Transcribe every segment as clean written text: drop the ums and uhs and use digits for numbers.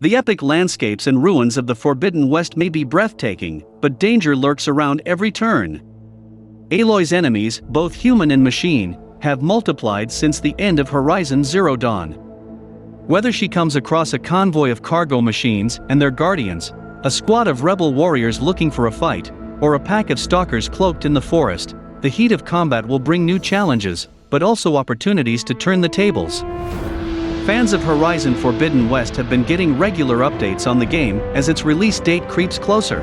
The epic landscapes and ruins of the Forbidden West may be breathtaking, but danger lurks around every turn. Aloy's enemies, both human and machine, have multiplied since the end of Horizon Zero Dawn. Whether she comes across a convoy of cargo machines and their guardians, a squad of rebel warriors looking for a fight, or a pack of stalkers cloaked in the forest, the heat of combat will bring new challenges, but also opportunities to turn the tables. Fans of Horizon Forbidden West have been getting regular updates on the game as its release date creeps closer.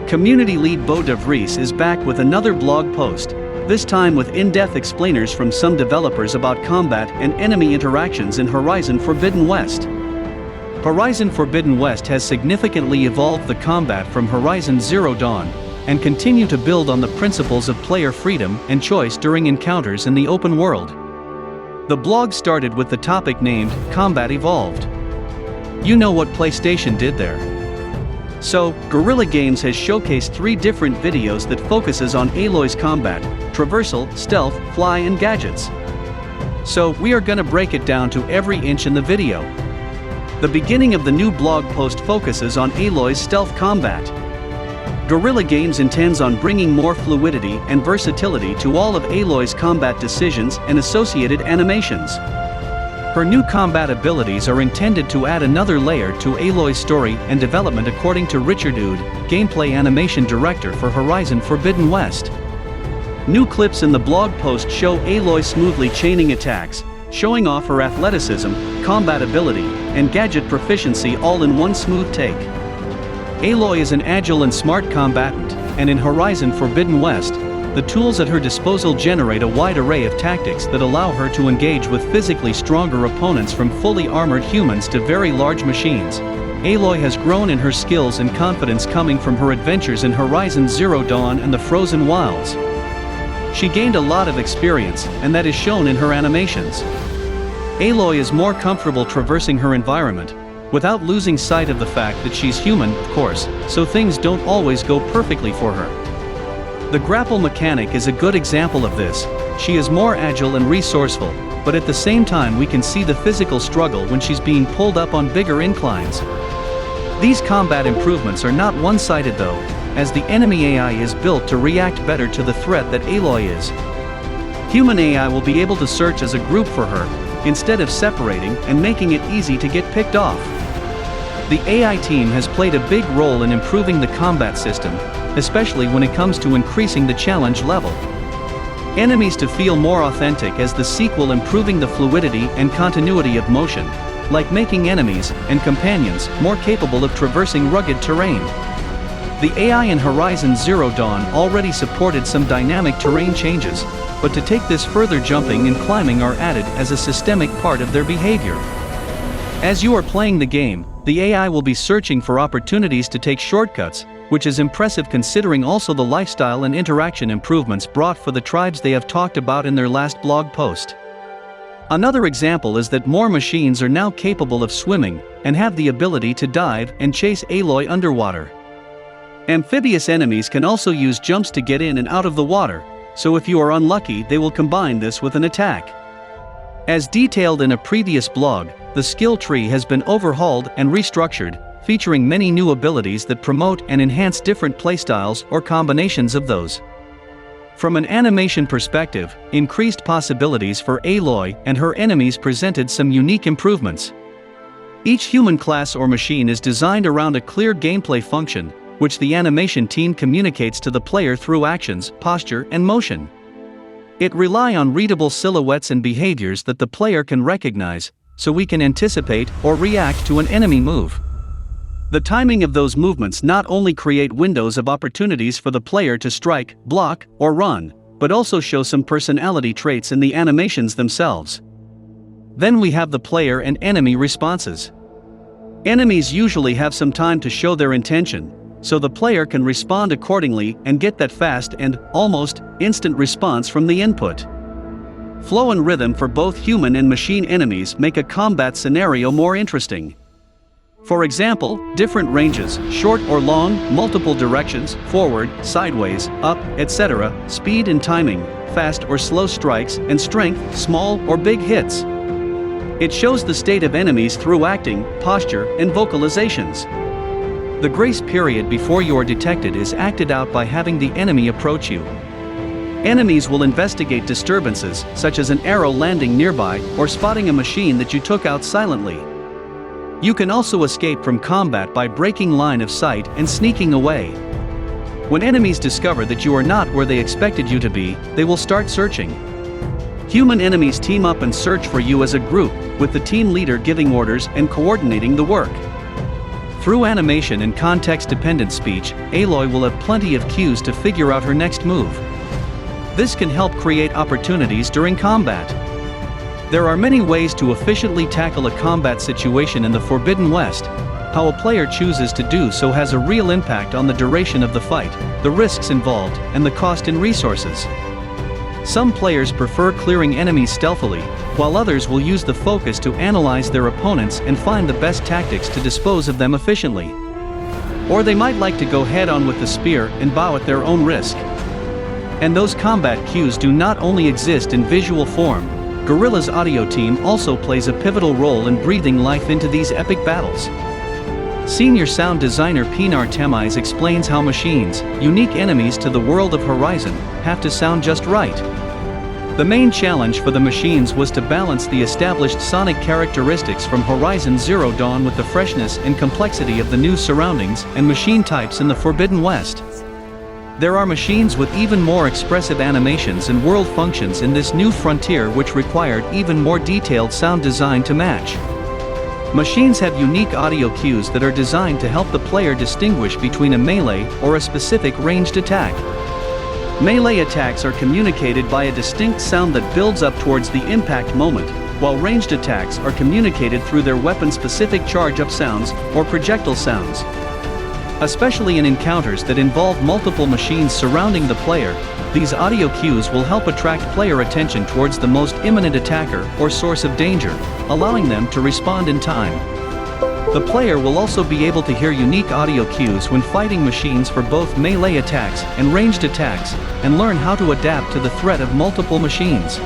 Community lead Bo DeVries is back with another blog post, this time with in-depth explainers from some developers about combat and enemy interactions in Horizon Forbidden West. Horizon Forbidden West has significantly evolved the combat from Horizon Zero Dawn, and continue to build on the principles of player freedom and choice during encounters in the open world. The blog started with the topic named Combat Evolved. You know what PlayStation did there. So, Guerrilla Games has showcased 3 different videos that focuses on Aloy's combat, traversal, stealth, fly and gadgets. So, we are gonna break it down to every inch in the video. The beginning of the new blog post focuses on Aloy's stealth combat. Guerrilla Games intends on bringing more fluidity and versatility to all of Aloy's combat decisions and associated animations. Her new combat abilities are intended to add another layer to Aloy's story and development, according to Richard Oud, gameplay animation director for Horizon Forbidden West. New clips in the blog post show Aloy smoothly chaining attacks, showing off her athleticism, combat ability, and gadget proficiency all in one smooth take. Aloy is an agile and smart combatant, and in Horizon Forbidden West, the tools at her disposal generate a wide array of tactics that allow her to engage with physically stronger opponents, from fully armored humans to very large machines. Aloy has grown in her skills and confidence coming from her adventures in Horizon Zero Dawn and the Frozen Wilds. She gained a lot of experience, and that is shown in her animations. Aloy is more comfortable traversing her environment, without losing sight of the fact that she's human, of course, so things don't always go perfectly for her. The grapple mechanic is a good example of this. She is more agile and resourceful, but at the same time we can see the physical struggle when she's being pulled up on bigger inclines. These combat improvements are not one-sided though, as the enemy AI is built to react better to the threat that Aloy is. Human AI will be able to search as a group for her, instead of separating and making it easy to get picked off. The AI team has played a big role in improving the combat system, especially when it comes to increasing the challenge level. Enemies to feel more authentic, as the sequel improving the fluidity and continuity of motion, like making enemies and companions more capable of traversing rugged terrain. The AI in Horizon Zero Dawn already supported some dynamic terrain changes, but to take this further, jumping and climbing are added as a systemic part of their behavior. As you are playing the game, the AI will be searching for opportunities to take shortcuts, which is impressive considering also the lifestyle and interaction improvements brought for the tribes they have talked about in their last blog post. Another example is that more machines are now capable of swimming, and have the ability to dive and chase Aloy underwater. Amphibious enemies can also use jumps to get in and out of the water, so if you are unlucky they will combine this with an attack. As detailed in a previous blog, the skill tree has been overhauled and restructured, featuring many new abilities that promote and enhance different playstyles or combinations of those. From an animation perspective, increased possibilities for Aloy and her enemies presented some unique improvements. Each human class or machine is designed around a clear gameplay function, which the animation team communicates to the player through actions, posture, and motion. It relies on readable silhouettes and behaviors that the player can recognize, so we can anticipate or react to an enemy move. The timing of those movements not only create windows of opportunities for the player to strike, block, or run, but also show some personality traits in the animations themselves. Then we have the player and enemy responses. Enemies usually have some time to show their intention, so the player can respond accordingly and get that fast and almost instant response from the input. Flow and rhythm for both human and machine enemies make a combat scenario more interesting. For example, different ranges, short or long, multiple directions, forward, sideways, up, etc., speed and timing, fast or slow strikes, and strength, small or big hits. It shows the state of enemies through acting, posture, and vocalizations. The grace period before you are detected is acted out by having the enemy approach you. Enemies will investigate disturbances, such as an arrow landing nearby or spotting a machine that you took out silently. You can also escape from combat by breaking line of sight and sneaking away. When enemies discover that you are not where they expected you to be, they will start searching. Human enemies team up and search for you as a group, with the team leader giving orders and coordinating the work. Through animation and context-dependent speech, Aloy will have plenty of cues to figure out her next move. This can help create opportunities during combat. There are many ways to efficiently tackle a combat situation in the Forbidden West. How a player chooses to do so has a real impact on the duration of the fight, the risks involved, and the cost in resources. Some players prefer clearing enemies stealthily, while others will use the focus to analyze their opponents and find the best tactics to dispose of them efficiently. Or they might like to go head-on with the spear and bow at their own risk. And those combat cues do not only exist in visual form. Guerrilla's audio team also plays a pivotal role in breathing life into these epic battles. Senior sound designer Pinar Temiz explains how machines, unique enemies to the world of Horizon, have to sound just right. The main challenge for the machines was to balance the established sonic characteristics from Horizon Zero Dawn with the freshness and complexity of the new surroundings and machine types in the Forbidden West. There are machines with even more expressive animations and world functions in this new frontier which required even more detailed sound design to match. Machines have unique audio cues that are designed to help the player distinguish between a melee or a specific ranged attack. Melee attacks are communicated by a distinct sound that builds up towards the impact moment, while ranged attacks are communicated through their weapon-specific charge-up sounds or projectile sounds. Especially in encounters that involve multiple machines surrounding the player, these audio cues will help attract player attention towards the most imminent attacker or source of danger, allowing them to respond in time. The player will also be able to hear unique audio cues when fighting machines for both melee attacks and ranged attacks, and learn how to adapt to the threat of multiple machines.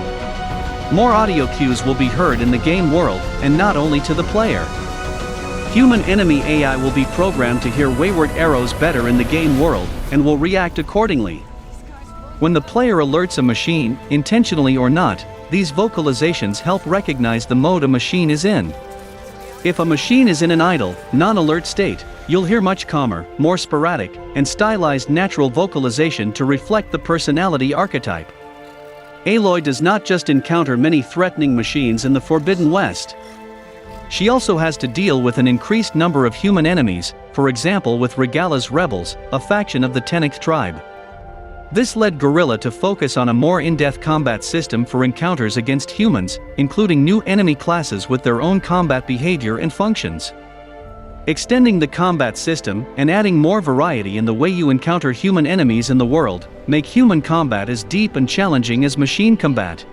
More audio cues will be heard in the game world, and not only to the player. Human enemy AI will be programmed to hear wayward arrows better in the game world, and will react accordingly. When the player alerts a machine, intentionally or not, these vocalizations help recognize the mode a machine is in. If a machine is in an idle, non-alert state, you'll hear much calmer, more sporadic, and stylized natural vocalization to reflect the personality archetype. Aloy does not just encounter many threatening machines in the Forbidden West. She also has to deal with an increased number of human enemies, for example with Regala's rebels, a faction of the Tenakth tribe. This led Guerrilla to focus on a more in-depth combat system for encounters against humans, including new enemy classes with their own combat behavior and functions. Extending the combat system and adding more variety in the way you encounter human enemies in the world, make human combat as deep and challenging as machine combat.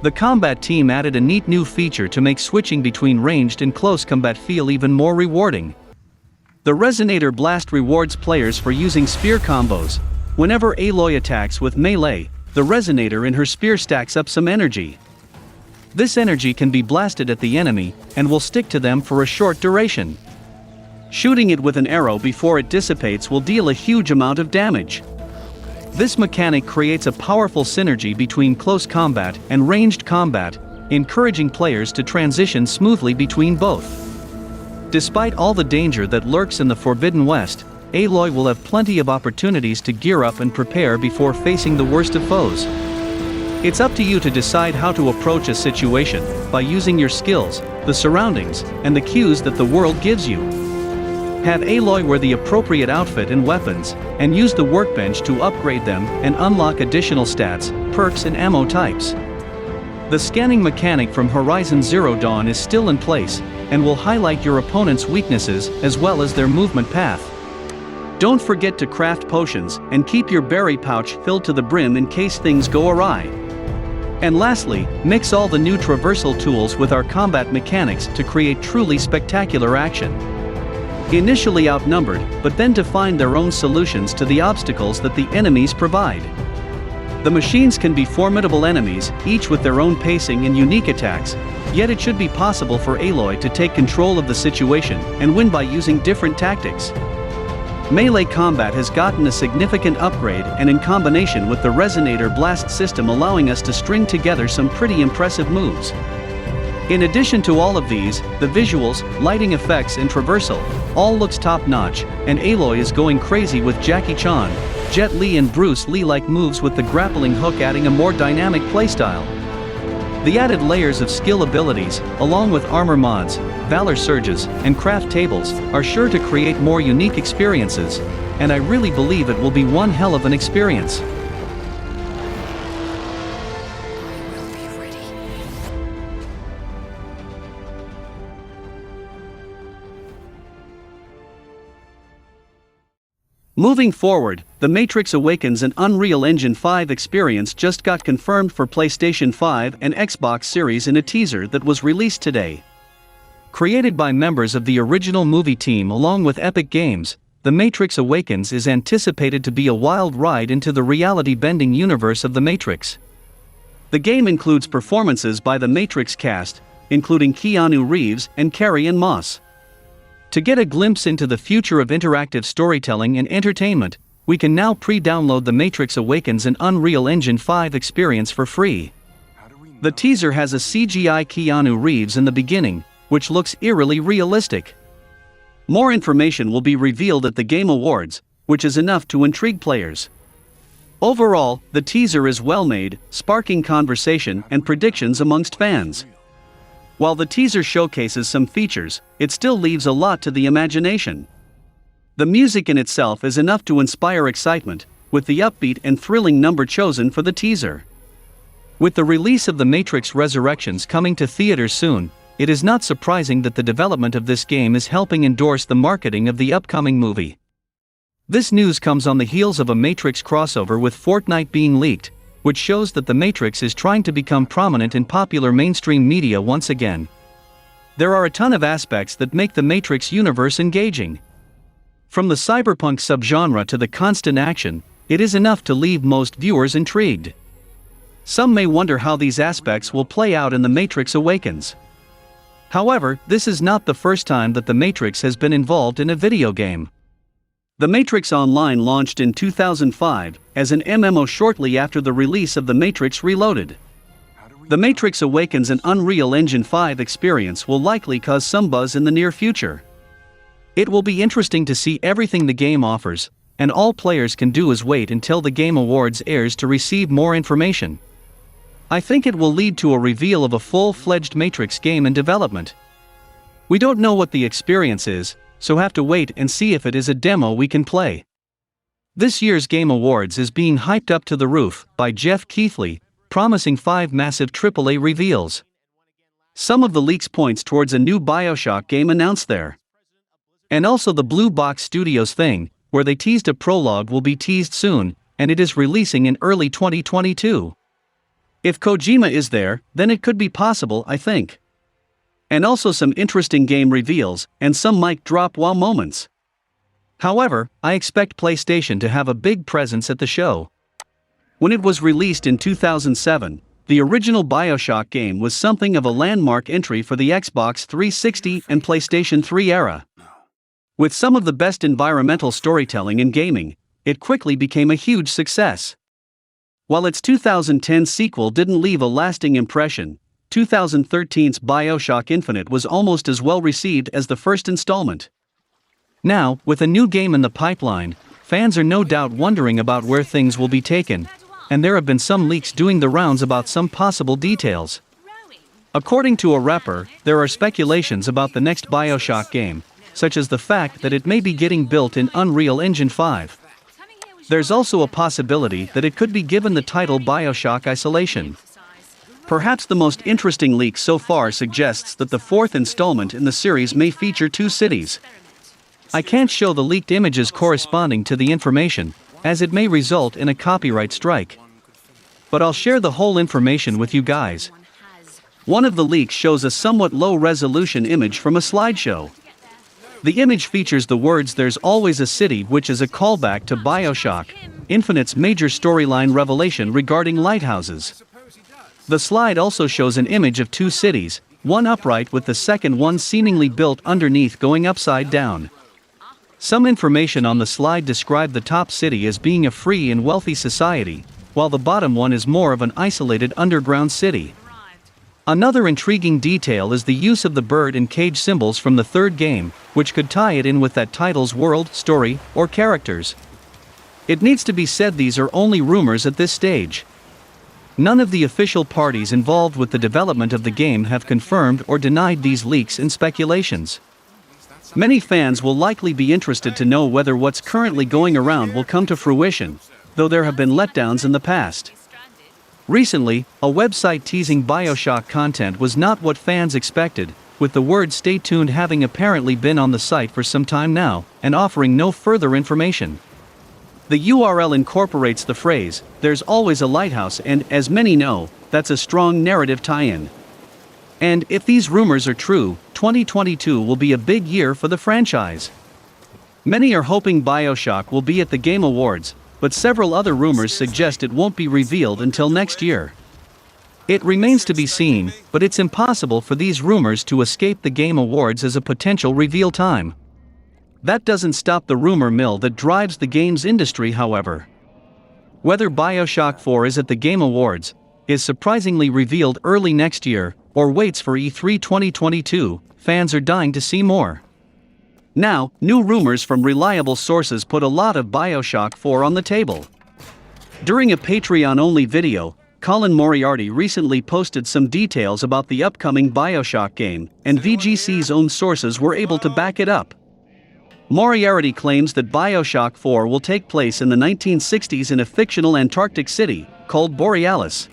The combat team added a neat new feature to make switching between ranged and close combat feel even more rewarding. The Resonator Blast rewards players for using spear combos. Whenever Aloy attacks with melee, the Resonator in her spear stacks up some energy. This energy can be blasted at the enemy, and will stick to them for a short duration. Shooting it with an arrow before it dissipates will deal a huge amount of damage. This mechanic creates a powerful synergy between close combat and ranged combat, encouraging players to transition smoothly between both. Despite all the danger that lurks in the Forbidden West, Aloy will have plenty of opportunities to gear up and prepare before facing the worst of foes. It's up to you to decide how to approach a situation, by using your skills, the surroundings, and the cues that the world gives you. Have Aloy wear the appropriate outfit and weapons, and use the workbench to upgrade them and unlock additional stats, perks and ammo types. The scanning mechanic from Horizon Zero Dawn is still in place, and will highlight your opponent's weaknesses as well as their movement path. Don't forget to craft potions, and keep your berry pouch filled to the brim in case things go awry. And lastly, mix all the new traversal tools with our combat mechanics to create truly spectacular action. Initially outnumbered, but then to find their own solutions to the obstacles that the enemies provide. The machines can be formidable enemies, each with their own pacing and unique attacks, yet it should be possible for Aloy to take control of the situation and win by using different tactics. Melee combat has gotten a significant upgrade, and in combination with the Resonator Blast system allowing us to string together some pretty impressive moves. In addition to all of these, the visuals, lighting effects and traversal, all looks top-notch, and Aloy is going crazy with Jackie Chan, Jet Li and Bruce Lee-like moves, with the grappling hook adding a more dynamic playstyle. The added layers of skill abilities, along with armor mods, valor surges, and craft tables, are sure to create more unique experiences, and I really believe it will be one hell of an experience. Moving forward, The Matrix Awakens and Unreal Engine 5 experience just got confirmed for PlayStation 5 and Xbox Series in a teaser that was released today. Created by members of the original movie team along with Epic Games, The Matrix Awakens is anticipated to be a wild ride into the reality-bending universe of The Matrix. The game includes performances by the Matrix cast, including Keanu Reeves and Carrie-Anne Moss. To get a glimpse into the future of interactive storytelling and entertainment, we can now pre-download The Matrix Awakens and Unreal Engine 5 experience for free. The teaser has a CGI Keanu Reeves in the beginning, which looks eerily realistic. More information will be revealed at the Game Awards, which is enough to intrigue players. Overall, the teaser is well made, sparking conversation and predictions amongst fans. While the teaser showcases some features, it still leaves a lot to the imagination. The music in itself is enough to inspire excitement, with the upbeat and thrilling number chosen for the teaser. With the release of The Matrix Resurrections coming to theaters soon, it is not surprising that the development of this game is helping endorse the marketing of the upcoming movie. This news comes on the heels of a Matrix crossover with Fortnite being leaked, which shows that The Matrix is trying to become prominent in popular mainstream media once again. There are a ton of aspects that make the Matrix universe engaging. From the cyberpunk subgenre to the constant action, it is enough to leave most viewers intrigued. Some may wonder how these aspects will play out in The Matrix Awakens. However, this is not the first time that The Matrix has been involved in a video game. The Matrix Online launched in 2005 as an MMO shortly after the release of The Matrix Reloaded. The Matrix Awakens and Unreal Engine 5 experience will likely cause some buzz in the near future. It will be interesting to see everything the game offers, and all players can do is wait until the Game Awards airs to receive more information. I think it will lead to a reveal of a full-fledged Matrix game in development. We don't know what the experience is, so have to wait and see if it is a demo we can play. This year's Game Awards is being hyped up to the roof by Jeff Keighley, promising 5 massive AAA reveals. Some of the leaks points towards a new Bioshock game announced there. And also the Blue Box Studios thing, where they teased a prologue will be teased soon, and it is releasing in early 2022. If Kojima is there, then it could be possible, I think. And also some interesting game reveals, and some mic drop wow moments. However, I expect PlayStation to have a big presence at the show. When it was released in 2007, the original Bioshock game was something of a landmark entry for the Xbox 360 and PlayStation 3 era. With some of the best environmental storytelling in gaming, it quickly became a huge success. While its 2010 sequel didn't leave a lasting impression, 2013's Bioshock Infinite was almost as well received as the first installment. Now, with a new game in the pipeline, fans are no doubt wondering about where things will be taken, and there have been some leaks doing the rounds about some possible details. According to a rapper, there are speculations about the next Bioshock game, such as the fact that it may be getting built in Unreal Engine 5. There's also a possibility that it could be given the title Bioshock Isolation. Perhaps the most interesting leak so far suggests that the 4th installment in the series may feature 2 cities. I can't show the leaked images corresponding to the information, as it may result in a copyright strike. But I'll share the whole information with you guys. One of the leaks shows a somewhat low-resolution image from a slideshow. The image features the words "There's always a city," which is a callback to Bioshock, Infinite's major storyline revelation regarding lighthouses. The slide also shows an image of two cities, one upright with the second one seemingly built underneath going upside down. Some information on the slide described the top city as being a free and wealthy society, while the bottom one is more of an isolated underground city. Another intriguing detail is the use of the bird and cage symbols from the third game, which could tie it in with that title's world, story, or characters. It needs to be said these are only rumors at this stage. None of the official parties involved with the development of the game have confirmed or denied these leaks and speculations. Many fans will likely be interested to know whether what's currently going around will come to fruition, though there have been letdowns in the past. Recently, a website teasing Bioshock content was not what fans expected, with the word "stay tuned" having apparently been on the site for some time now, and offering no further information. The URL incorporates the phrase, "There's always a lighthouse," and, as many know, that's a strong narrative tie-in. And if these rumors are true, 2022 will be a big year for the franchise. Many are hoping Bioshock will be at the Game Awards, but several other rumors suggest it won't be revealed until next year. It remains to be seen, but it's impossible for these rumors to escape the Game Awards as a potential reveal time. That doesn't stop the rumor mill that drives the games industry, however. Whether Bioshock 4 is at the Game Awards, is surprisingly revealed early next year, or waits for E3 2022, fans are dying to see more. Now, new rumors from reliable sources put a lot of Bioshock 4 on the table. During a Patreon-only video, Colin Moriarty recently posted some details about the upcoming Bioshock game, and VGC's own sources were able to back it up. Moriarty claims that Bioshock 4 will take place in the 1960s in a fictional Antarctic city, called Borealis.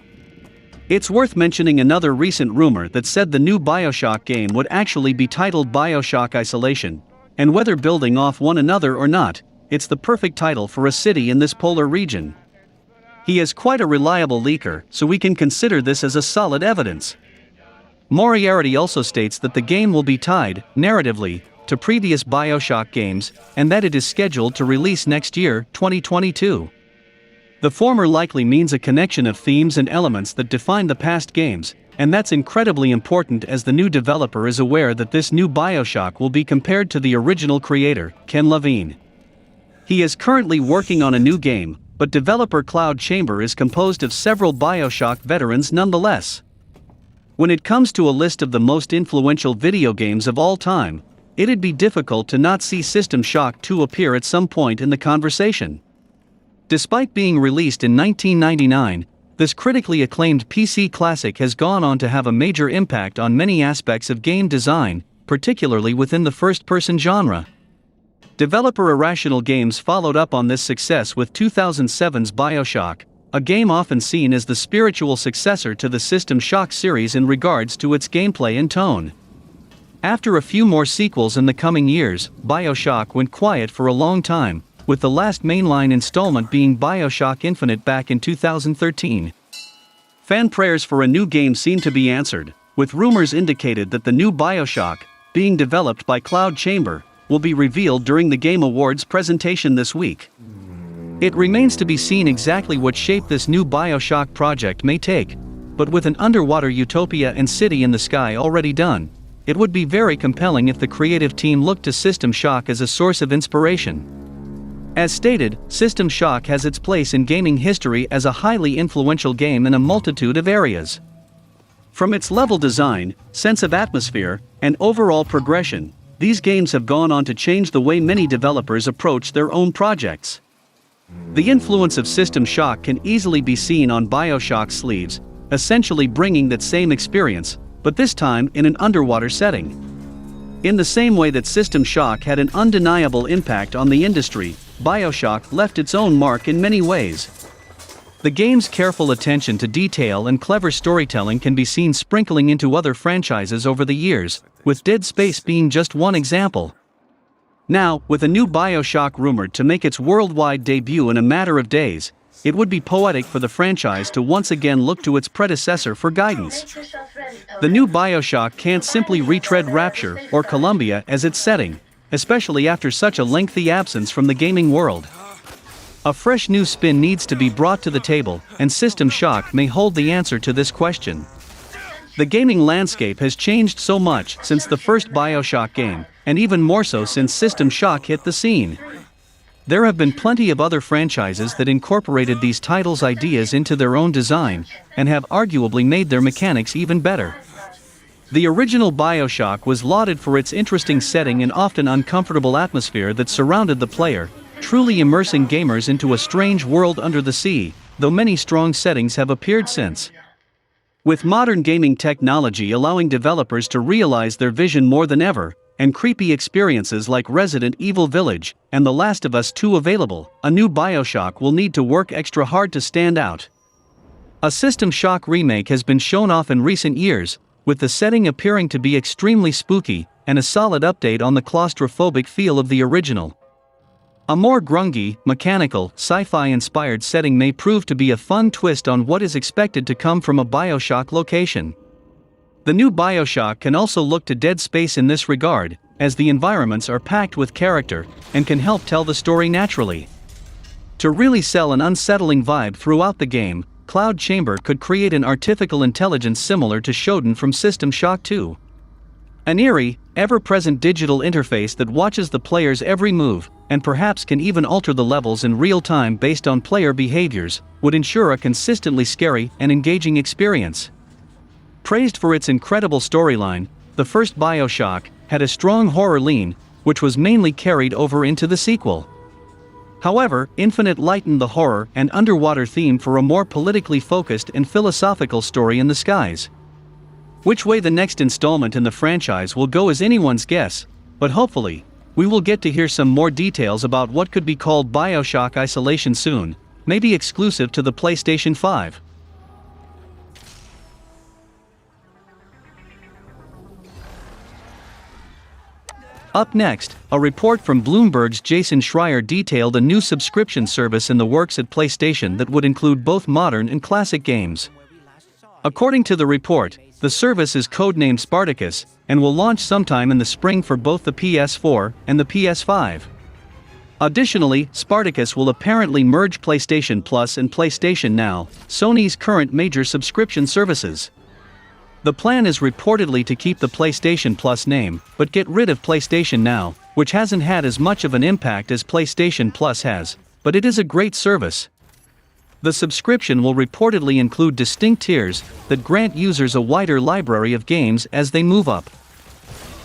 It's worth mentioning another recent rumor that said the new Bioshock game would actually be titled Bioshock Isolation, and whether building off one another or not, it's the perfect title for a city in this polar region. He is quite a reliable leaker, so we can consider this as a solid evidence. Moriarty also states that the game will be tied, narratively, to previous Bioshock games, and that it is scheduled to release next year, 2022. The former likely means a connection of themes and elements that define the past games, and that's incredibly important as the new developer is aware that this new Bioshock will be compared to the original creator, Ken Levine. He is currently working on a new game, but developer Cloud Chamber is composed of several Bioshock veterans nonetheless. When it comes to a list of the most influential video games of all time, it'd be difficult to not see System Shock 2 appear at some point in the conversation. Despite being released in 1999, this critically acclaimed PC classic has gone on to have a major impact on many aspects of game design, particularly within the first-person genre. Developer Irrational Games followed up on this success with 2007's Bioshock, a game often seen as the spiritual successor to the System Shock series in regards to its gameplay and tone. After a few more sequels in the coming years, Bioshock went quiet for a long time, with the last mainline installment being Bioshock Infinite back in 2013. Fan prayers for a new game seem to be answered, with rumors indicated that the new Bioshock, being developed by Cloud Chamber, will be revealed during the Game Awards presentation this week. It remains to be seen exactly what shape this new Bioshock project may take, but with an underwater utopia and city in the sky already done, it would be very compelling if the creative team looked to System Shock as a source of inspiration. As stated, System Shock has its place in gaming history as a highly influential game in a multitude of areas. From its level design, sense of atmosphere, and overall progression, these games have gone on to change the way many developers approach their own projects. The influence of System Shock can easily be seen on Bioshock's sleeves, essentially bringing that same experience, but this time in an underwater setting. In the same way that System Shock had an undeniable impact on the industry, Bioshock left its own mark in many ways. The game's careful attention to detail and clever storytelling can be seen sprinkling into other franchises over the years, with Dead Space being just one example. Now, with a new Bioshock rumored to make its worldwide debut in a matter of days, it would be poetic for the franchise to once again look to its predecessor for guidance. The new Bioshock can't simply retread Rapture or Columbia as its setting, especially after such a lengthy absence from the gaming world. A fresh new spin needs to be brought to the table, and System Shock may hold the answer to this question. The gaming landscape has changed so much since the first Bioshock game, and even more so since System Shock hit the scene. There have been plenty of other franchises that incorporated these titles' ideas into their own design, and have arguably made their mechanics even better. The original Bioshock was lauded for its interesting setting and often uncomfortable atmosphere that surrounded the player, truly immersing gamers into a strange world under the sea, though many strong settings have appeared since. With modern gaming technology allowing developers to realize their vision more than ever, and creepy experiences like Resident Evil Village and The Last of Us 2 available, a new Bioshock will need to work extra hard to stand out. A System Shock remake has been shown off in recent years, with the setting appearing to be extremely spooky, and a solid update on the claustrophobic feel of the original. A more grungy, mechanical, sci-fi-inspired setting may prove to be a fun twist on what is expected to come from a Bioshock location. The new Bioshock can also look to Dead Space in this regard, as the environments are packed with character, and can help tell the story naturally. To really sell an unsettling vibe throughout the game, Cloud Chamber could create an artificial intelligence similar to Shodan from System Shock 2. An eerie, ever-present digital interface that watches the player's every move, and perhaps can even alter the levels in real time based on player behaviors, would ensure a consistently scary and engaging experience. Praised for its incredible storyline, the first Bioshock had a strong horror lean, which was mainly carried over into the sequel. However, Infinite lightened the horror and underwater theme for a more politically focused and philosophical story in the skies. Which way the next installment in the franchise will go is anyone's guess, but hopefully, we will get to hear some more details about what could be called Bioshock Isolation soon, maybe exclusive to the PlayStation 5. Up next, a report from Bloomberg's Jason Schreier detailed a new subscription service in the works at PlayStation that would include both modern and classic games. According to the report, the service is codenamed Spartacus, and will launch sometime in the spring for both the PS4 and the PS5. Additionally, Spartacus will apparently merge PlayStation Plus and PlayStation Now, Sony's current major subscription services. The plan is reportedly to keep the PlayStation Plus name, but get rid of PlayStation Now, which hasn't had as much of an impact as PlayStation Plus has, but it is a great service. The subscription will reportedly include distinct tiers that grant users a wider library of games as they move up.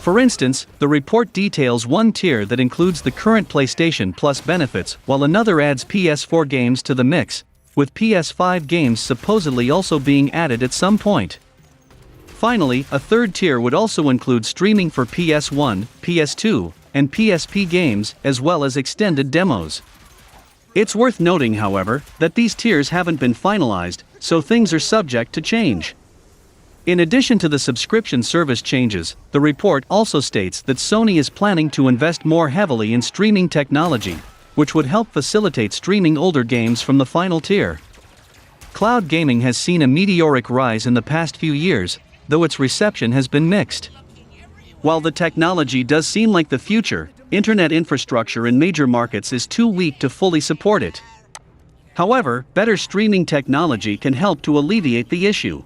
For instance, the report details one tier that includes the current PlayStation Plus benefits, while another adds PS4 games to the mix, with PS5 games supposedly also being added at some point. Finally, a third tier would also include streaming for PS1, PS2, and PSP games, as well as extended demos. It's worth noting, however, that these tiers haven't been finalized, so things are subject to change. In addition to the subscription service changes, the report also states that Sony is planning to invest more heavily in streaming technology, which would help facilitate streaming older games from the final tier. Cloud gaming has seen a meteoric rise in the past few years, though its reception has been mixed. While the technology does seem like the future, internet infrastructure in major markets is too weak to fully support it. However, better streaming technology can help to alleviate the issue.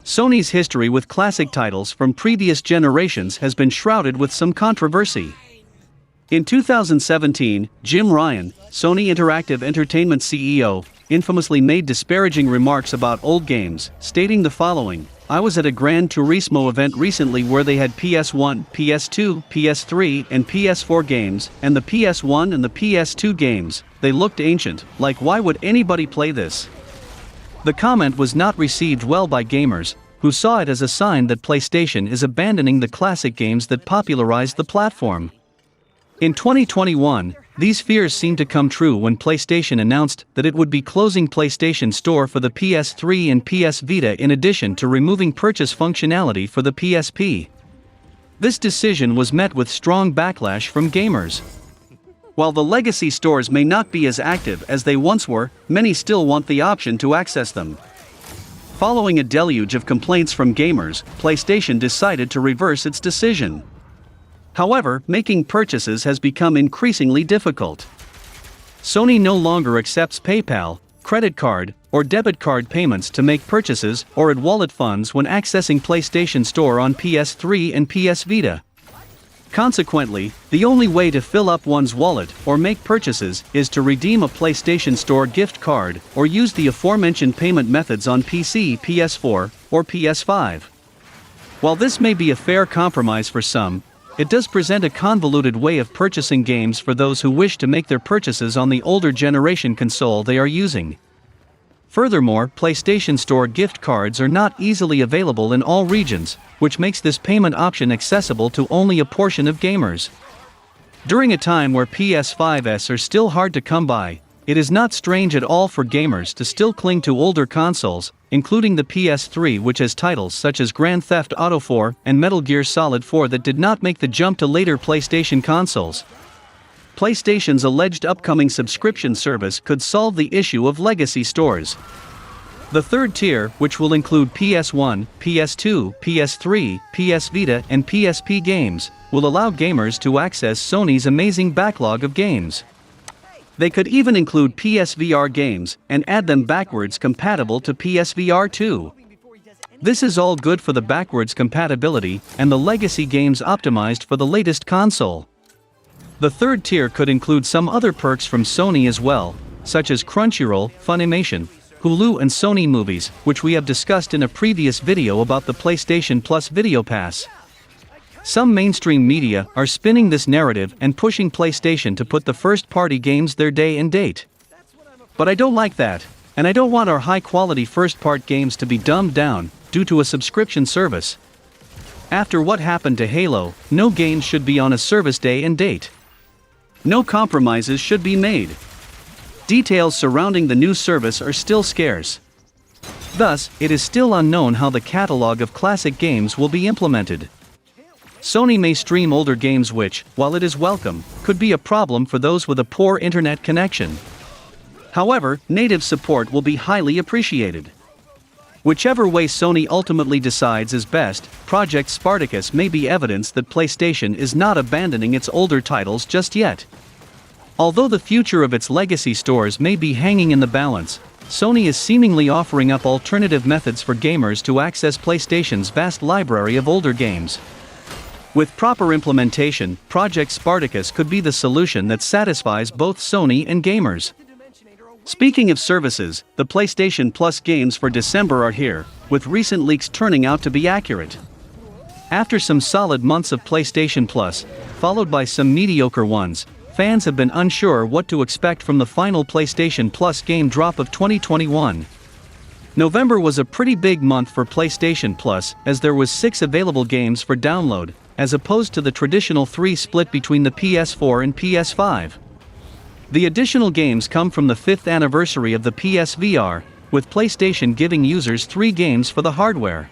Sony's history with classic titles from previous generations has been shrouded with some controversy. In 2017, Jim Ryan, Sony Interactive Entertainment CEO, infamously made disparaging remarks about old games, stating the following: "I was at a Gran Turismo event recently where they had PS1, PS2, PS3, and PS4 games, and the PS1 and the PS2 games, they looked ancient, like why would anybody play this?" The comment was not received well by gamers, who saw it as a sign that PlayStation is abandoning the classic games that popularized the platform. In 2021, these fears seemed to come true when PlayStation announced that it would be closing PlayStation Store for the PS3 and PS Vita in addition to removing purchase functionality for the PSP. This decision was met with strong backlash from gamers. While the legacy stores may not be as active as they once were, many still want the option to access them. Following a deluge of complaints from gamers, PlayStation decided to reverse its decision. However, making purchases has become increasingly difficult. Sony no longer accepts PayPal, credit card, or debit card payments to make purchases or add wallet funds when accessing PlayStation Store on PS3 and PS Vita. Consequently, the only way to fill up one's wallet or make purchases is to redeem a PlayStation Store gift card or use the aforementioned payment methods on PC, PS4, or PS5. While this may be a fair compromise for some, it does present a convoluted way of purchasing games for those who wish to make their purchases on the older generation console they are using. Furthermore, PlayStation Store gift cards are not easily available in all regions, which makes this payment option accessible to only a portion of gamers. During a time where PS5s are still hard to come by, it is not strange at all for gamers to still cling to older consoles, including the PS3, which has titles such as Grand Theft Auto 4 and Metal Gear Solid 4 that did not make the jump to later PlayStation consoles. PlayStation's alleged upcoming subscription service could solve the issue of legacy stores. The third tier, which will include PS1, PS2, PS3, PS Vita, and PSP games, will allow gamers to access Sony's amazing backlog of games. They could even include PSVR games and add them backwards compatible to PSVR 2. This is all good for the backwards compatibility and the legacy games optimized for the latest console. The third tier could include some other perks from Sony as well, such as Crunchyroll, Funimation, Hulu and Sony Movies, which we have discussed in a previous video about the PlayStation Plus Video Pass. Some mainstream media are spinning this narrative and pushing PlayStation to put the first-party games their day and date. But I don't like that, and I don't want our high-quality first-part games to be dumbed down due to a subscription service. After what happened to Halo, no games should be on a service day and date. No compromises should be made. Details surrounding the new service are still scarce. Thus, it is still unknown how the catalog of classic games will be implemented. Sony may stream older games which, while it is welcome, could be a problem for those with a poor internet connection. However, native support will be highly appreciated. Whichever way Sony ultimately decides is best, Project Spartacus may be evidence that PlayStation is not abandoning its older titles just yet. Although the future of its legacy stores may be hanging in the balance, Sony is seemingly offering up alternative methods for gamers to access PlayStation's vast library of older games. With proper implementation, Project Spartacus could be the solution that satisfies both Sony and gamers. Speaking of services, the PlayStation Plus games for December are here, with recent leaks turning out to be accurate. After some solid months of PlayStation Plus, followed by some mediocre ones, fans have been unsure what to expect from the final PlayStation Plus game drop of 2021. November was a pretty big month for PlayStation Plus, as there was 6 available games for download, as opposed to the traditional 3 split between the PS4 and PS5. The additional games come from the 5th anniversary of the PSVR, with PlayStation giving users 3 games for the hardware.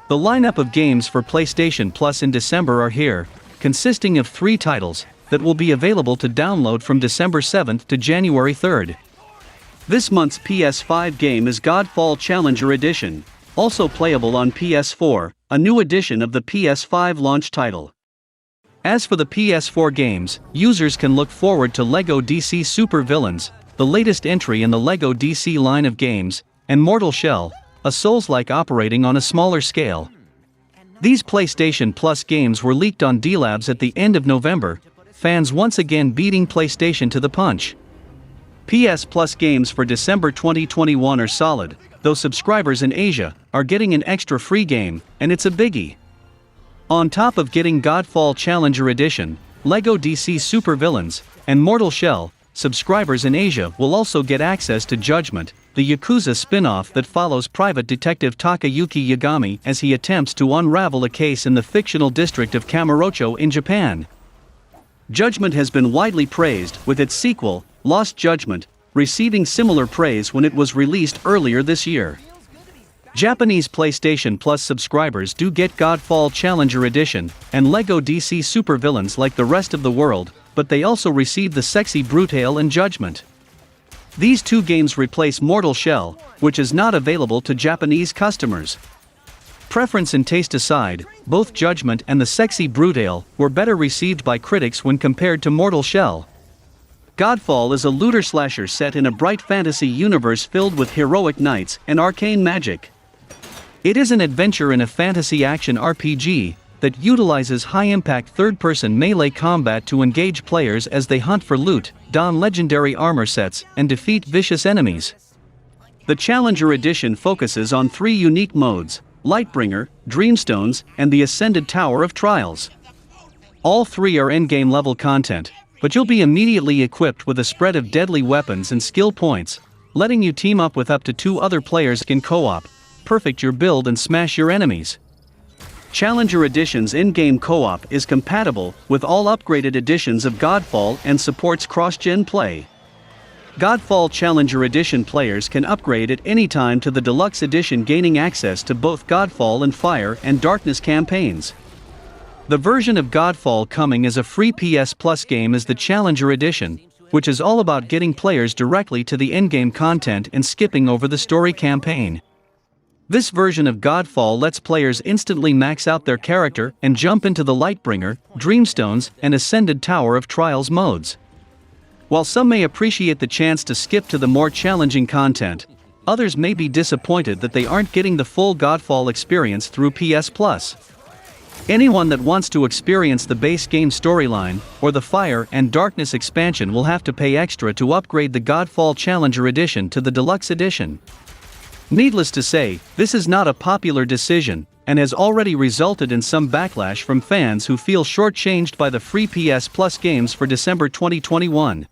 The lineup of games for PlayStation Plus in December are here, consisting of 3 titles that will be available to download from December 7th to January 3rd. This month's PS5 game is Godfall Challenger Edition, also playable on PS4, a new edition of the PS5 launch title. As for the PS4 games, users can look forward to LEGO DC Super Villains, the latest entry in the LEGO DC line of games, and Mortal Shell, a Souls-like operating on a smaller scale. These PlayStation Plus games were leaked on D-Labs at the end of November, fans once again beating PlayStation to the punch. PS Plus games for December 2021 are solid, though subscribers in Asia are getting an extra free game, and it's a biggie. On top of getting Godfall Challenger Edition, LEGO DC Super Villains, and Mortal Shell, subscribers in Asia will also get access to Judgment, the Yakuza spin-off that follows private detective Takayuki Yagami as he attempts to unravel a case in the fictional district of Kamurocho in Japan. Judgment has been widely praised, with its sequel, Lost Judgment, receiving similar praise when it was released earlier this year. Japanese PlayStation Plus subscribers do get Godfall Challenger Edition and LEGO DC Super Villains like the rest of the world, but they also receive the Sexy Brutale and Judgment. These 2 games replace Mortal Shell, which is not available to Japanese customers. Preference and taste aside, both Judgment and the Sexy Brutale were better received by critics when compared to Mortal Shell. Godfall is a looter-slasher set in a bright fantasy universe filled with heroic knights and arcane magic. It is an adventure in a fantasy action RPG that utilizes high-impact third-person melee combat to engage players as they hunt for loot, don legendary armor sets, and defeat vicious enemies. The Challenger Edition focuses on 3 unique modes: Lightbringer, Dreamstones, and the Ascended Tower of Trials. All 3 are endgame level content, but you'll be immediately equipped with a spread of deadly weapons and skill points, letting you team up with up to 2 other players in co-op, perfect your build and smash your enemies. Challenger Edition's in-game co-op is compatible with all upgraded editions of Godfall and supports cross-gen play. Godfall Challenger Edition players can upgrade at any time to the Deluxe Edition, gaining access to both Godfall and Fire and Darkness campaigns. The version of Godfall coming as a free PS Plus game is the Challenger Edition, which is all about getting players directly to the endgame content and skipping over the story campaign. This version of Godfall lets players instantly max out their character and jump into the Lightbringer, Dreamstones, and Ascended Tower of Trials modes. While some may appreciate the chance to skip to the more challenging content, others may be disappointed that they aren't getting the full Godfall experience through PS Plus. Anyone that wants to experience the base game storyline or the Fire and Darkness expansion will have to pay extra to upgrade the Godfall Challenger Edition to the Deluxe Edition. Needless to say, this is not a popular decision, and has already resulted in some backlash from fans who feel shortchanged by the free PS Plus games for December 2021.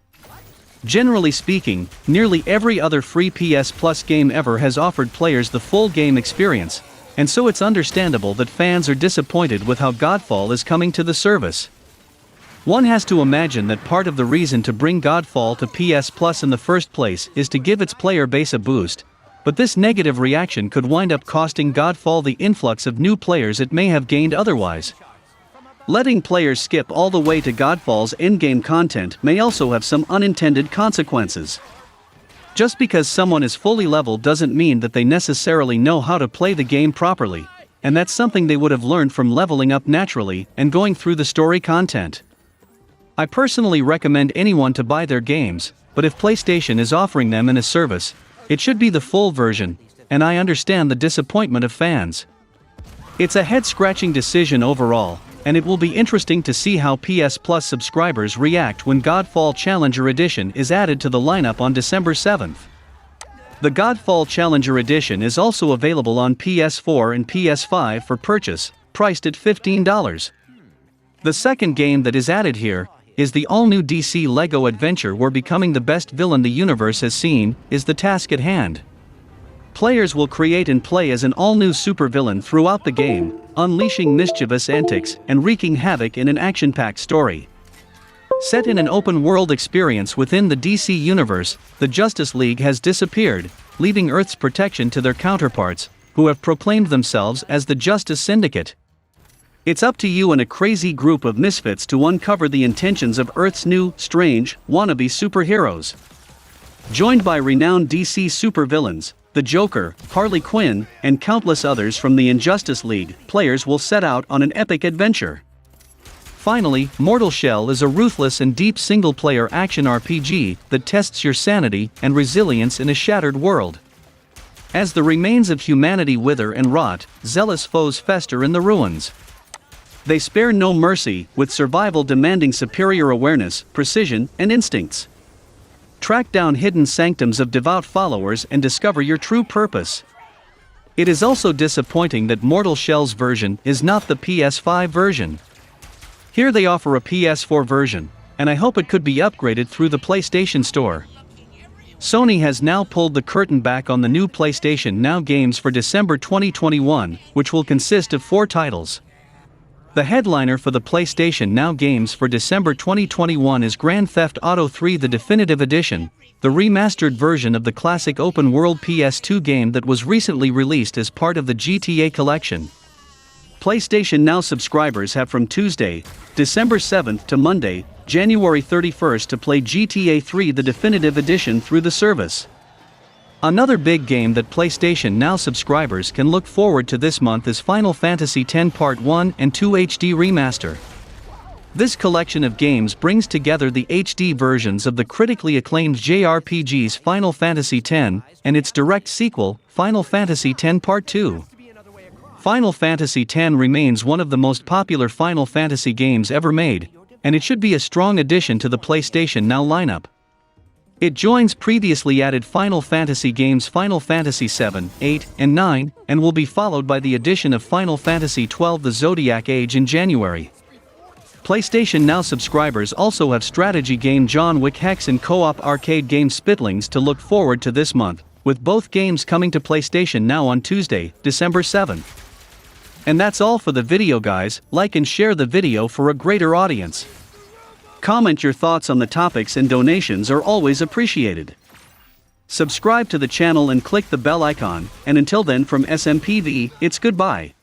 Generally speaking, nearly every other free PS Plus game ever has offered players the full game experience, and so it's understandable that fans are disappointed with how Godfall is coming to the service. One has to imagine that part of the reason to bring Godfall to PS Plus in the first place is to give its player base a boost, but this negative reaction could wind up costing Godfall the influx of new players it may have gained otherwise. Letting players skip all the way to Godfall's endgame content may also have some unintended consequences. Just because someone is fully leveled doesn't mean that they necessarily know how to play the game properly, and that's something they would have learned from leveling up naturally and going through the story content. I personally recommend anyone to buy their games, but if PlayStation is offering them in a service, it should be the full version, and I understand the disappointment of fans. It's a head-scratching decision overall, and it will be interesting to see how PS Plus subscribers react when Godfall Challenger Edition is added to the lineup on December 7th. The Godfall Challenger Edition is also available on PS4 and PS5 for purchase, priced at $15. The second game that is added here is the all-new DC LEGO adventure where becoming the best villain the universe has seen is the task at hand. Players will create and play as an all-new supervillain throughout the game, unleashing mischievous antics and wreaking havoc in an action-packed story. Set in an open-world experience within the DC universe, the Justice League has disappeared, leaving Earth's protection to their counterparts, who have proclaimed themselves as the Justice Syndicate. It's up to you and a crazy group of misfits to uncover the intentions of Earth's new, strange, wannabe superheroes. Joined by renowned DC supervillains, the Joker, Harley Quinn, and countless others from the Injustice League, players will set out on an epic adventure. Finally, Mortal Shell is a ruthless and deep single-player action RPG that tests your sanity and resilience in a shattered world. As the remains of humanity wither and rot, zealous foes fester in the ruins. They spare no mercy, with survival demanding superior awareness, precision, and instincts. Track down hidden sanctums of devout followers and discover your true purpose. It is also disappointing that Mortal Shell's version is not the PS5 version. Here they offer a PS4 version, and I hope it could be upgraded through the PlayStation Store. Sony has now pulled the curtain back on the new PlayStation Now games for December 2021, which will consist of 4 titles. The headliner for the PlayStation Now games for December 2021 is Grand Theft Auto 3: The Definitive Edition, the remastered version of the classic open-world PS2 game that was recently released as part of the GTA collection. PlayStation Now subscribers have from Tuesday, December 7th to Monday, January 31st to play GTA 3: The Definitive Edition through the service. Another big game that PlayStation Now subscribers can look forward to this month is Final Fantasy X Part 1 and 2 HD Remaster. This collection of games brings together the HD versions of the critically acclaimed JRPGs Final Fantasy X and its direct sequel, Final Fantasy X Part 2. Final Fantasy X remains one of the most popular Final Fantasy games ever made, and it should be a strong addition to the PlayStation Now lineup. It joins previously added Final Fantasy games Final Fantasy VII, VIII, and IX, and will be followed by the addition of Final Fantasy XII The Zodiac Age in January. PlayStation Now subscribers also have strategy game John Wick Hex and co-op arcade game Spitlings to look forward to this month, with both games coming to PlayStation Now on Tuesday, December 7th. And that's all for the video, guys. Like and share the video for a greater audience. Comment your thoughts on the topics, and donations are always appreciated. Subscribe to the channel and click the bell icon, and until then, from SMPV, it's goodbye.